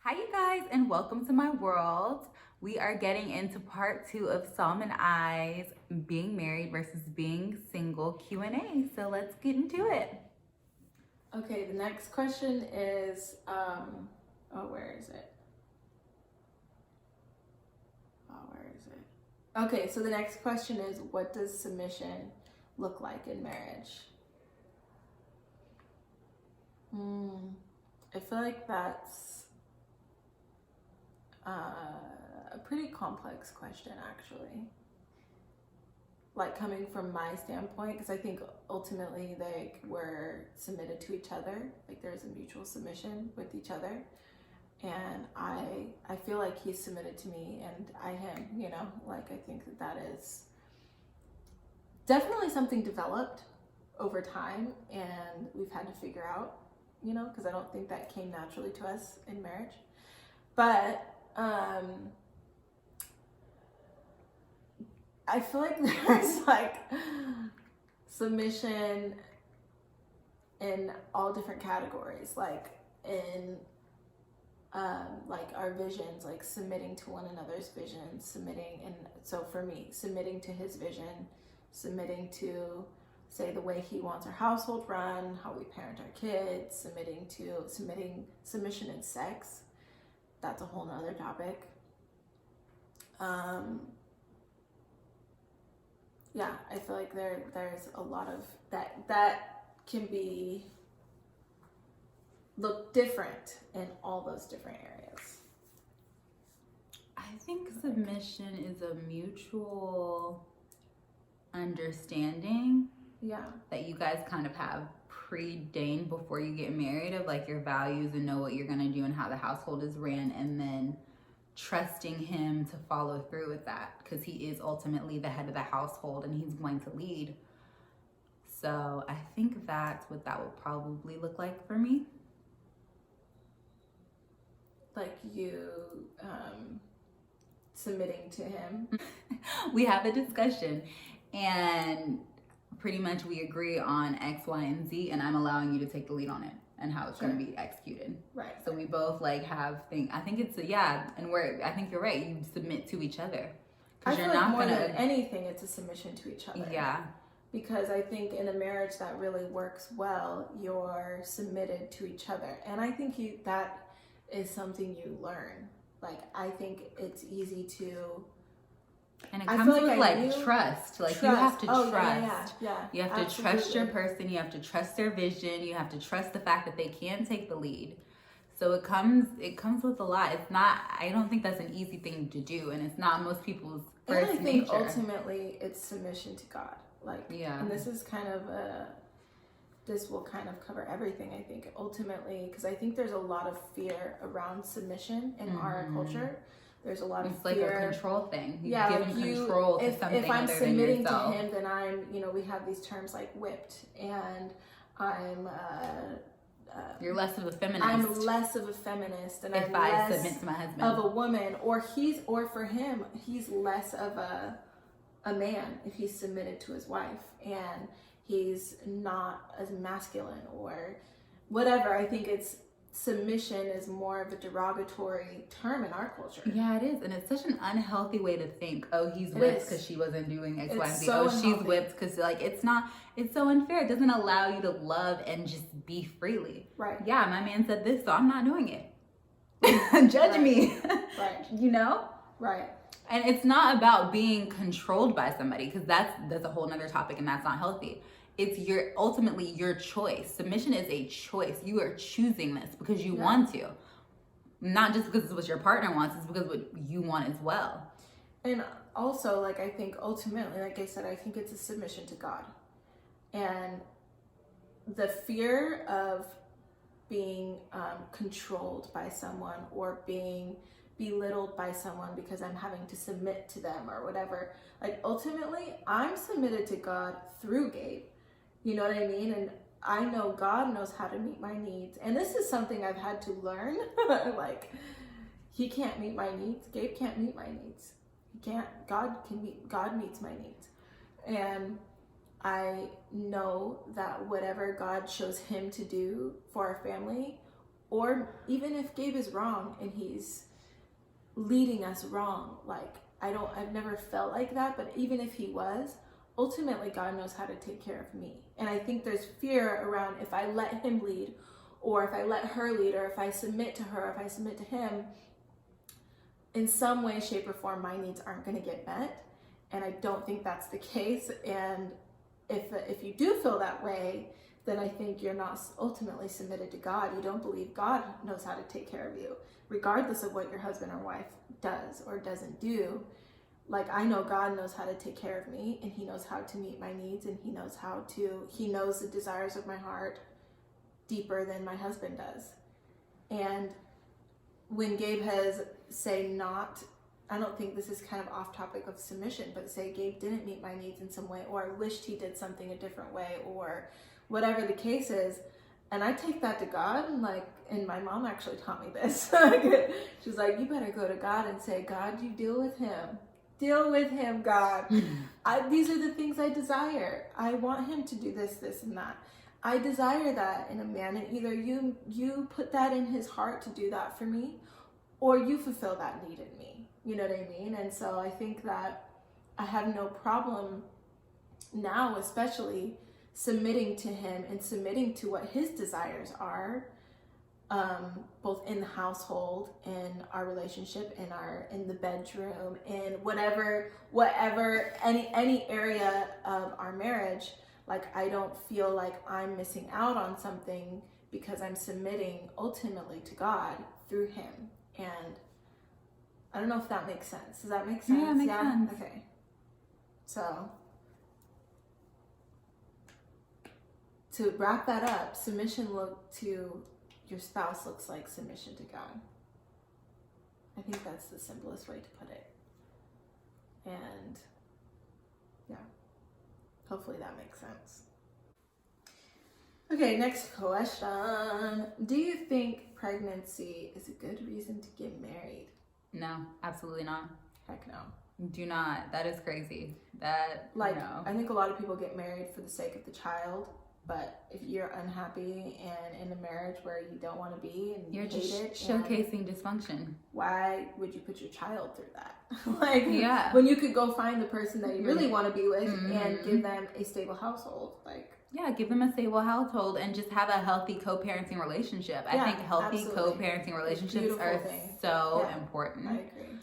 Hi, you guys, and welcome to my world. We are getting into part 2 of Psalm and I's being married versus being single Q&A. So let's get into it. Okay, the next question is, where is it? Where is it? Okay, so the next question is, what does submission look like in marriage? I feel like that's a pretty complex question, actually. Like coming from my standpoint, because I think ultimately we're submitted to each other. Like there's a mutual submission with each other. And I feel like he's submitted to me and I him, like I think that is definitely something developed over time and we've had to figure out, because I don't think that came naturally to us in marriage. But I feel like there's like submission in all different categories, like in like our visions, like submitting to one another's visions, submitting, and so for me, submitting to his vision, submitting to, say, the way he wants our household run, how we parent our kids, submission in sex. That's a whole nother topic. Yeah, I feel like there's a lot of that can be look different in all those different areas. I think submission is a mutual understanding that you guys kind of have preordained before you get married, of like your values and know what you're going to do and how the household is ran, and then trusting him to follow through with that, because he is ultimately the head of the household and he's going to lead. So I think that's what that would probably look like for me. Like you submitting to him. We have a discussion and pretty much we agree on X, Y, and Z, and I'm allowing you to take the lead on it and how it's going to be executed. Right. So we both like have things. I think it's I think you're right. You submit to each other. I feel like more than anything, it's a submission to each other. Yeah. Because I think in a marriage that really works well, you're submitted to each other, and I think that is something you learn. Like I think it's easy to. And it comes with trust. Like you have to trust. Yeah. You have to trust your person. You have to trust their vision. You have to trust the fact that they can take the lead. So it comes with a lot. It's not. I don't think that's an easy thing to do, and it's not most people's first nature. And I think ultimately it's submission to God. Like, yeah. And this is kind of this will kind of cover everything, I think, ultimately, because I think there's a lot of fear around submission in our culture. There's a lot of fear. It's like a control thing. Control to something if I'm submitting to him, then I'm, we have these terms like whipped, and I'm. You're less of a feminist. I'm less of a feminist, and if I submit to my husband, of a woman, or for him, he's less of a man if he's submitted to his wife, and he's not as masculine or whatever. I think submission is more of a derogatory term in our culture. Yeah, it is, and it's such an unhealthy way to think. Oh, he's whipped because she wasn't doing X, Y, and Z. So she's whipped because it's not. It's so unfair. It doesn't allow you to love and just be freely. Right. Yeah, my man said this, so I'm not doing it. Judge me. Right. Right. And it's not about being controlled by somebody, because that's a whole nother topic, and that's not healthy. It's ultimately your choice. Submission is a choice. You are choosing this because you want to. Not just because it's what your partner wants, it's because what you want as well. And also, like, I think ultimately, like I said, I think it's a submission to God. And the fear of being controlled by someone or being belittled by someone because I'm having to submit to them or whatever. Like, ultimately, I'm submitted to God through Gabe. You know what I mean? And I know God knows how to meet my needs. And this is something I've had to learn. Like, he can't meet my needs. Gabe can't meet my needs. He can't. God meets my needs. And I know that whatever God shows him to do for our family or even if Gabe is wrong and he's leading us wrong, like I've never felt like that, but even if he was, ultimately God knows how to take care of me. And I think there's fear around, if I let him lead, or if I let her lead, or if I submit to her, if I submit to him, in some way, shape, or form, my needs aren't going to get met. And I don't think that's the case. And if you do feel that way, then I think you're not ultimately submitted to God. You don't believe God knows how to take care of you, regardless of what your husband or wife does or doesn't do. Like, I know God knows how to take care of me, and he knows how to meet my needs, and he knows the desires of my heart deeper than my husband does. And when Gabe has I don't think this is kind of off topic of submission, but say Gabe didn't meet my needs in some way, or I wished he did something a different way, or whatever the case is, and I take that to God, and my mom actually taught me this. She's like, you better go to God and say, God, you deal with him. Deal with him, God. These are the things I desire. I want him to do this, this, and that. I desire that in a man, and either you put that in his heart to do that for me, or you fulfill that need in me. You know what I mean? And so I think that I have no problem now, especially submitting to him and submitting to what his desires are, both in the household, in our relationship, in the bedroom, in whatever any area of our marriage. Like, I don't feel like I'm missing out on something because I'm submitting ultimately to God through him. And I don't know if that makes sense. Does that make sense? Yeah, it makes sense. Okay. So, to wrap that up, submission to your spouse looks like submission to God. I think that's the simplest way to put it. And yeah, hopefully that makes sense. Okay, next question. Do you think pregnancy is a good reason to get married? No, absolutely not. Heck no. Do not. That is crazy. No. I think a lot of people get married for the sake of the child, but if you're unhappy and in a marriage where you don't want to be and you're hate just it, showcasing dysfunction. Why would you put your child through that? Yeah. When you could go find the person that you really want to be with and give them a stable household, Yeah, give them a stable household and just have a healthy co-parenting relationship. I think healthy co-parenting relationships are so important. I agree.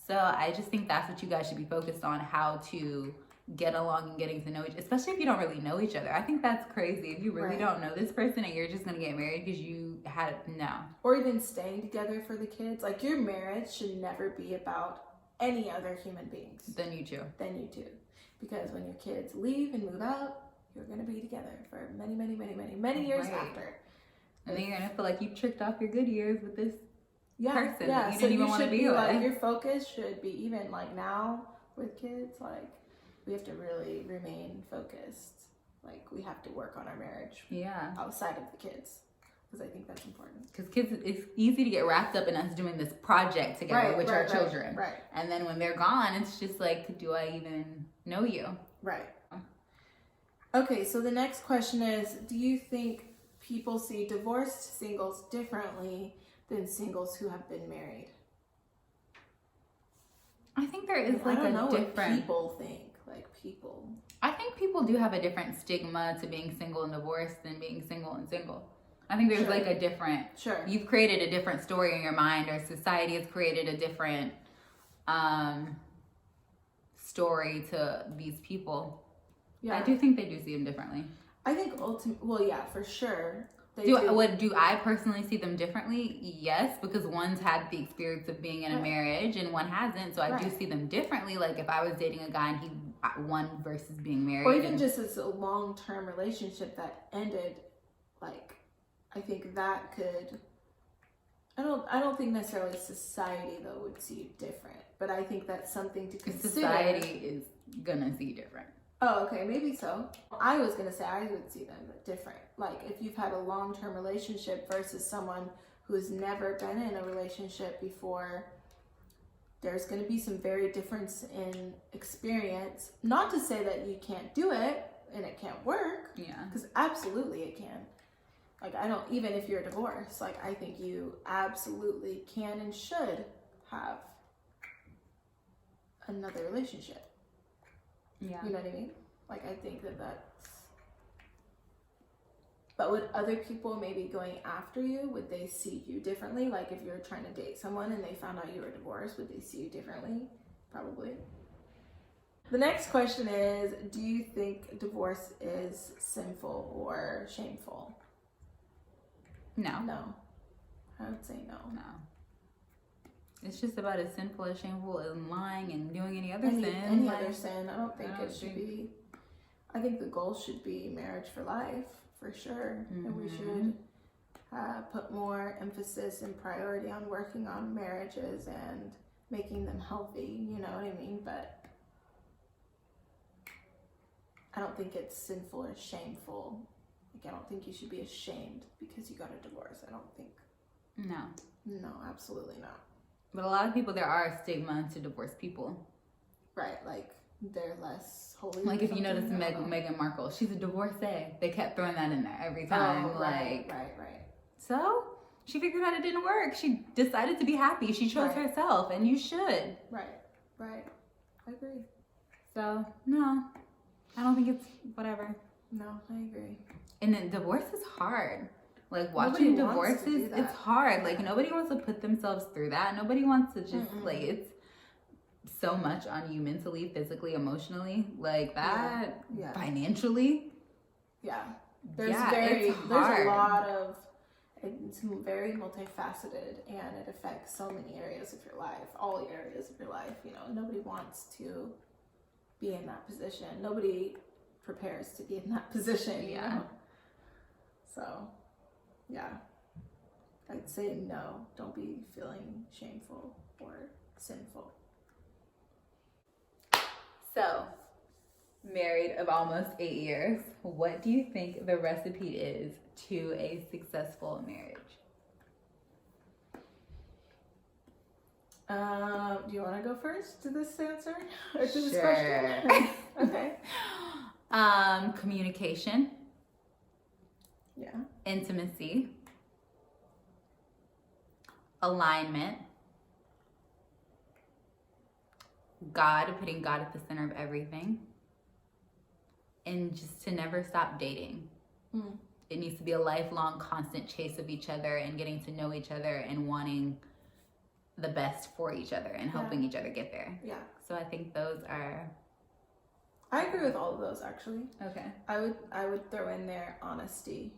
So I just think that's what you guys should be focused on, how to get along and getting to know each other, especially if you don't really know each other. I think that's crazy. If you really don't know this person and you're just going to get married because you had no. Or even staying together for the kids. Like, your marriage should never be about any other human beings. Than you two. Because when your kids leave and move out, you're going to be together for many, many, many, many, many years after. And then you're going to feel like you've tricked off your good years with this person that you so didn't even want to be with. Your focus should be, even like now with kids, like, we have to really remain focused. Like, we have to work on our marriage outside of the kids, because I think that's important. Because kids, it's easy to get wrapped up in us doing this project together, which are children. Right. And then when they're gone, it's just like, do I even know you? Right. Okay, so the next question is, do you think people see divorced singles differently than singles who have been married? I think there is I don't know what people think. I think people do have a different stigma to being single and divorced than being single and single. I think there's like a different, you've created a different story in your mind, or society has created a different story to these people. Yeah. I do think they do see them differently. I think for sure. Do I personally see them differently? Yes, because one's had the experience of being in a marriage and one hasn't. So I do see them differently. Like, if I was dating a guy and he won versus being married. Or even just as a long-term relationship that ended, like, I think that could, I don't think necessarily society, though, would see it different. But I think that's something to consider. Society is gonna see different. Oh, okay, maybe so. I was gonna say I would see them different. Like, if you've had a long-term relationship versus someone who's never been in a relationship before, there's gonna be some very difference in experience. Not to say that you can't do it and it can't work. Yeah. Because absolutely it can. Like, I don't, even if you're divorced, like, I think you absolutely can and should have another relationship. Yeah. You know what I mean? Like, I think that's, but would other people maybe going after you, would they see you differently? Like, if you're trying to date someone and they found out you were divorced, would they see you differently? Probably. The next question is, do you think divorce is sinful or shameful? No. No. I would say no. No. It's just about as sinful as shameful as lying and doing any other sin. Any other sin. I don't think I don't it should think- be. I think the goal should be marriage for life, for sure. And we should put more emphasis and priority on working on marriages and making them healthy. You know what I mean? But I don't think it's sinful or shameful. Like, I don't think you should be ashamed because you got a divorce. I don't think. No. No, absolutely not. But a lot of people, there are stigmas to divorced people. Right, like they're less holy. Like or if you notice something, I don't know. Meghan Markle, she's a divorcee. They kept throwing that in there every time. Oh, right. So she figured out it didn't work. She decided to be happy. She chose Right. herself, and you should. Right. I agree. So no, I don't think it's whatever. No, I agree. And then divorce is hard. Like Nobody watching wants to do divorces, that. it's hard. Like nobody wants to put themselves through that. Nobody wants to just Mm-mm. like it's so much on you mentally, physically, emotionally, like that, Yeah. financially. Yeah. There's Yeah, there's it's a hard. lot of, it's very multifaceted, and it affects so many areas of your life, all areas of your life. You know, nobody wants to be in that position. Nobody prepares to be in that position. You Yeah. know? So, yeah. I'd say no. Don't be feeling shameful or sinful. So, married of almost 8 years, what do you think the recipe is to a successful marriage? Do you want to go first to this answer or to this Sure. question? Okay. Communication, Yeah. intimacy, alignment, putting God at the center of everything, and just to never stop dating. Mm. It needs to be a lifelong, constant chase of each other and getting to know each other and wanting the best for each other and helping each other get there. Yeah. So I think those are I agree with all of those actually. okay. I would throw in there honesty.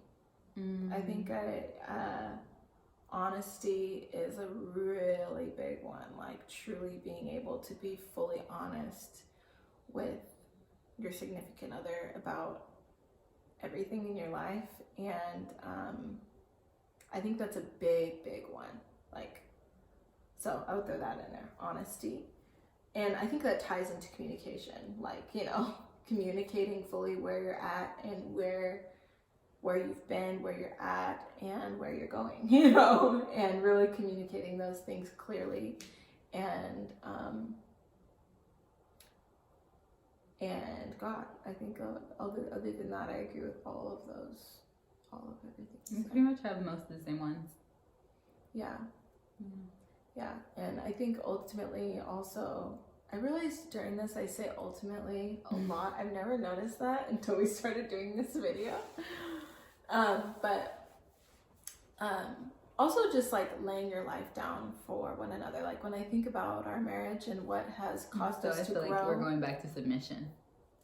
I think honesty is a really big one. Like truly being able to be fully honest with your significant other about everything in your life, and I think that's a big one. Like, so I would throw that in there, honesty. And I think that ties into communication, like, you know, communicating fully where you're at and where you've been, where you're at, and where you're going, you know, and really communicating those things clearly. And God, I think other than that, I agree with all of everything. We pretty much have most of the same ones. Yeah. Yeah, and I think ultimately also, I realized during this I say ultimately a lot. I've never noticed that until we started doing this video. But also just like laying your life down for one another. Like when I think about our marriage and what has caused us to feel grow. like we're going back to submission.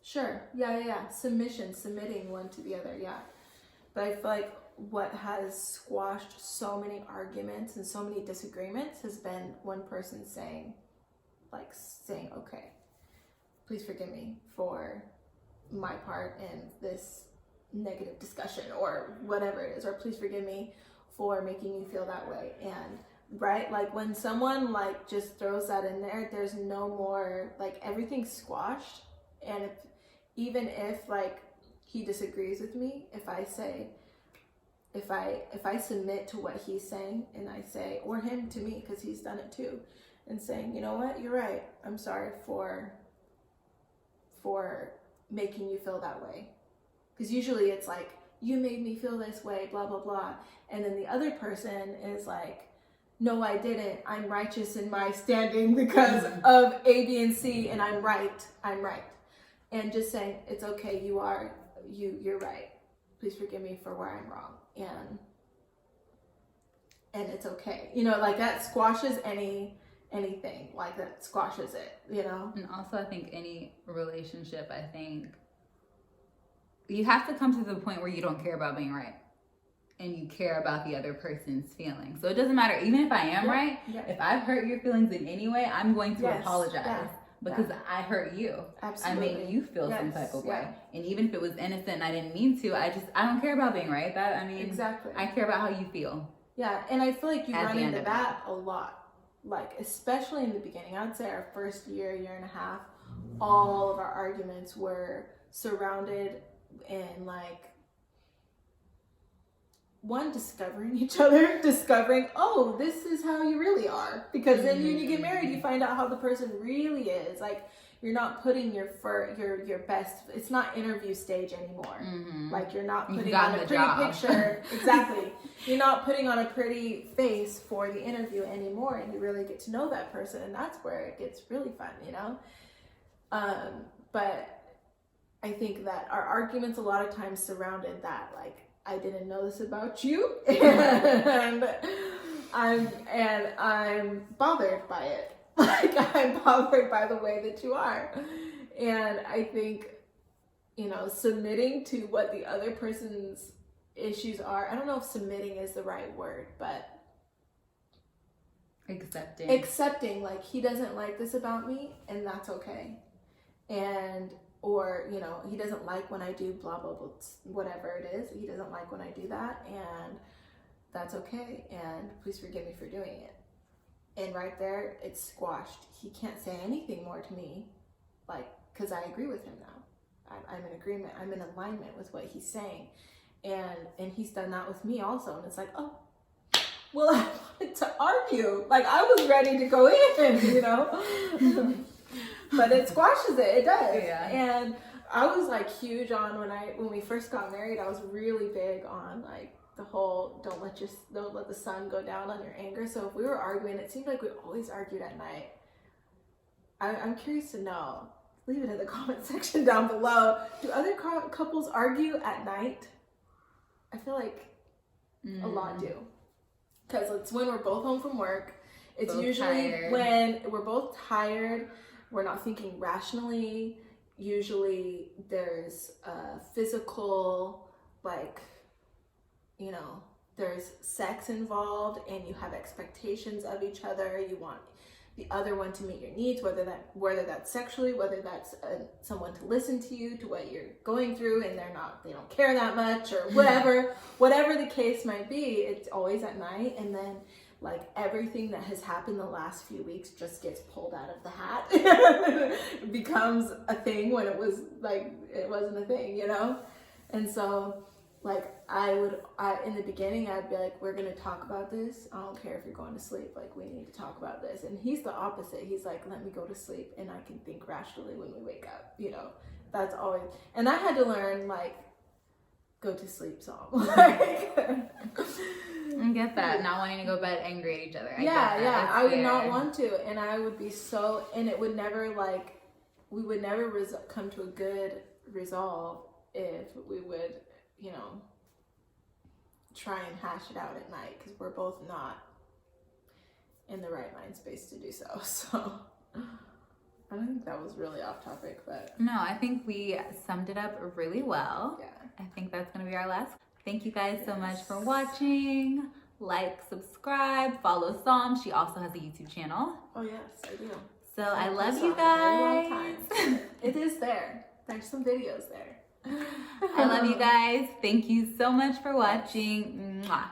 Sure. Yeah. Submitting one to the other. Yeah. But I feel like what has squashed so many arguments and so many disagreements has been one person saying, okay, please forgive me for my part in this negative discussion or whatever it is, or please forgive me for making you feel that way. And right, like when someone like just throws that in there, there's no more, like everything's squashed. And even if like he disagrees with me, if I say, if I submit to what he's saying, and I say, or him to me, because he's done it too, and saying, you know what, you're right, I'm sorry for making you feel that way. Because usually it's like you made me feel this way, blah, blah, blah. And then the other person is like, no, I didn't. I'm righteous in my standing because of A, B, and C, and I'm right. And just saying, it's okay, you're right. Please forgive me for where I'm wrong. And it's okay. You know, like that squashes anything. Like that squashes it, you know? And also I think any relationship, I think you have to come to the point where you don't care about being right. And you care about the other person's feelings. So it doesn't matter, even if I am right, if I've hurt your feelings in any way, I'm going to apologize because I hurt you. Absolutely. I made you feel some type of way. And even if it was innocent and I didn't mean to, I don't care about being right. Exactly. I care about how you feel. Yeah, and I feel like you run into that a lot. Like, especially in the beginning. I would say our first year and a half, all of our arguments were surrounded in like, one, discovering each other, oh, this is how you really are. Because then when you get married, you find out how the person really is. Like, you're not putting your best, it's not interview stage anymore. Like, you're not putting on a pretty picture. Exactly. You're not putting on a pretty face for the interview anymore, and you really get to know that person, and that's where it gets really fun, you know? But I think that our arguments a lot of times surrounded that, like, I didn't know this about you, and I'm bothered by it. Like, I'm bothered by the way that you are. And I think, you know, submitting to what the other person's issues are, I don't know if submitting is the right word, but accepting, like, he doesn't like this about me, and that's okay. And or, you know, he doesn't like when I do blah, blah, blah, whatever it is. He doesn't like when I do that, and that's okay. And please forgive me for doing it. And right there, it's squashed. He can't say anything more to me, like, because I agree with him now. I'm in agreement. I'm in alignment with what he's saying. And he's done that with me also. And it's like, oh, well, I wanted to argue. Like, I was ready to go in, you know? But it squashes it. It does. Yeah. And I was like huge on when we first got married. I was really big on like the whole don't let the sun go down on your anger. So if we were arguing, it seemed like we always argued at night. I'm curious to know. Leave it in the comment section down below. Do other couples argue at night? I feel like a lot do, because it's when we're both home from work. It's both usually tired. When we're both tired. We're not thinking rationally. Usually there's a physical, like, you know, there's sex involved, and you have expectations of each other. You want the other one to meet your needs, whether that's sexually, whether that's someone to listen to you, to what you're going through, and they don't care that much, or whatever the case might be. It's always at night. And then like everything that has happened the last few weeks just gets pulled out of the hat. It becomes a thing when it wasn't a thing, you know? And so like in the beginning, I'd be like, we're going to talk about this. I don't care if you're going to sleep. Like, we need to talk about this. And he's the opposite. He's like, let me go to sleep and I can think rationally when we wake up, you know? That's always, and I had to learn like, go to sleep song. I get that. Not wanting to go to bed angry at each other. I would not want to. And I would be and it would never we would never come to a good resolve if we would, you know, try and hash it out at night, because we're both not in the right mind space to do so. So I don't think that was really off topic, but no, I think we summed it up really well. Yeah. I think that's going to be our last. Thank you guys so much for watching. Like, subscribe, follow Psalm. She also has a YouTube channel. Oh yes, I do. So I love you guys. Very long time. It is there. There's some videos there. I love you guys. Thank you so much for watching. Mwah.